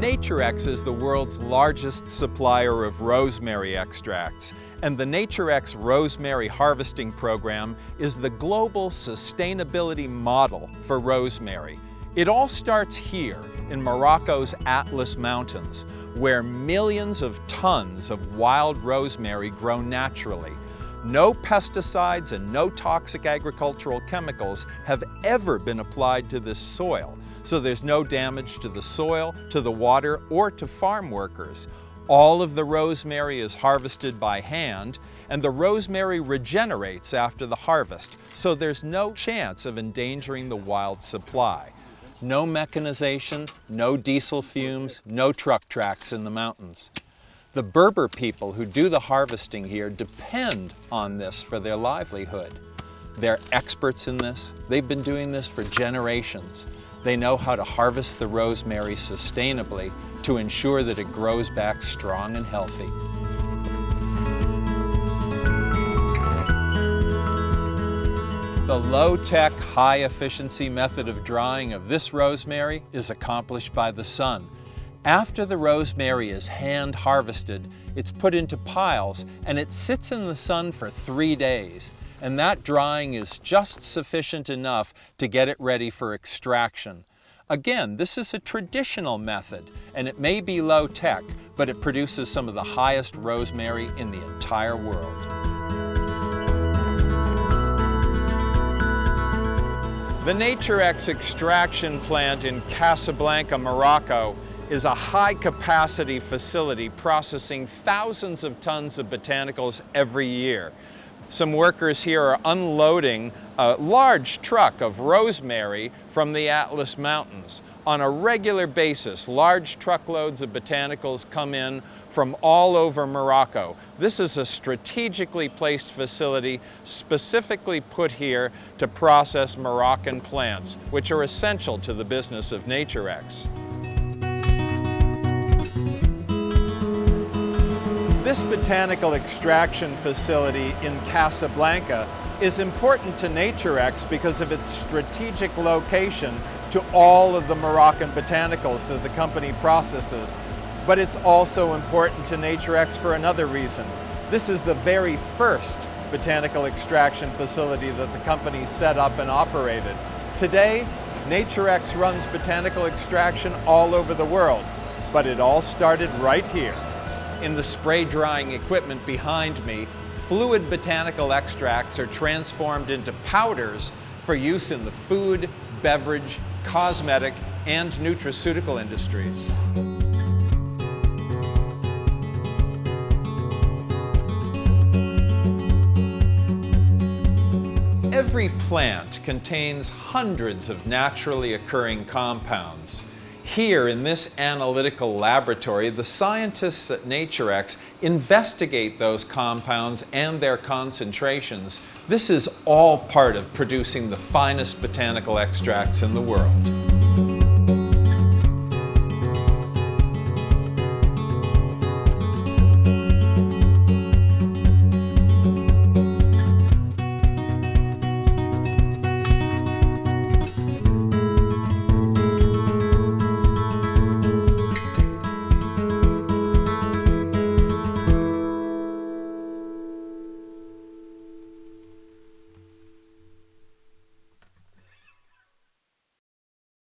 Naturex is the world's largest supplier of rosemary extracts, and the Naturex Rosemary Harvesting Program is the global sustainability model for rosemary. It all starts here in Morocco's Atlas Mountains, where millions of tons of wild rosemary grow naturally. No pesticides and no toxic agricultural chemicals have ever been applied to this soil, so there's no damage to the soil, to the water, or to farm workers. All of the rosemary is harvested by hand, and the rosemary regenerates after the harvest, so there's no chance of endangering the wild supply. No mechanization, no diesel fumes, no truck tracks in the mountains. The Berber people who do the harvesting here depend on this for their livelihood. They're experts in this. They've been doing this for generations. They know how to harvest the rosemary sustainably to ensure that it grows back strong and healthy. The low-tech, high-efficiency method of drying of this rosemary is accomplished by the sun. After the rosemary is hand harvested, it's put into piles and it sits in the sun for 3 days. And that drying is just sufficient enough to get it ready for extraction. Again, this is a traditional method, and it may be low-tech, but it produces some of the highest rosemary in the entire world. The Naturex extraction plant in Casablanca, Morocco, is a high-capacity facility processing thousands of tons of botanicals every year. Some workers here are unloading a large truck of rosemary from the Atlas Mountains. On a regular basis, large truckloads of botanicals come in from all over Morocco. This is a strategically placed facility specifically put here to process Moroccan plants, which are essential to the business of Naturex. This botanical extraction facility in Casablanca is important to Naturex because of its strategic location to all of the Moroccan botanicals that the company processes. But it's also important to Naturex for another reason. This is the very first botanical extraction facility that the company set up and operated. Today, Naturex runs botanical extraction all over the world, but it all started right here. In the spray drying equipment behind me, fluid botanical extracts are transformed into powders for use in the food, beverage, cosmetic, and nutraceutical industries. Every plant contains hundreds of naturally occurring compounds. Here in this analytical laboratory, the scientists at Naturex investigate those compounds and their concentrations. This is all part of producing the finest botanical extracts in the world.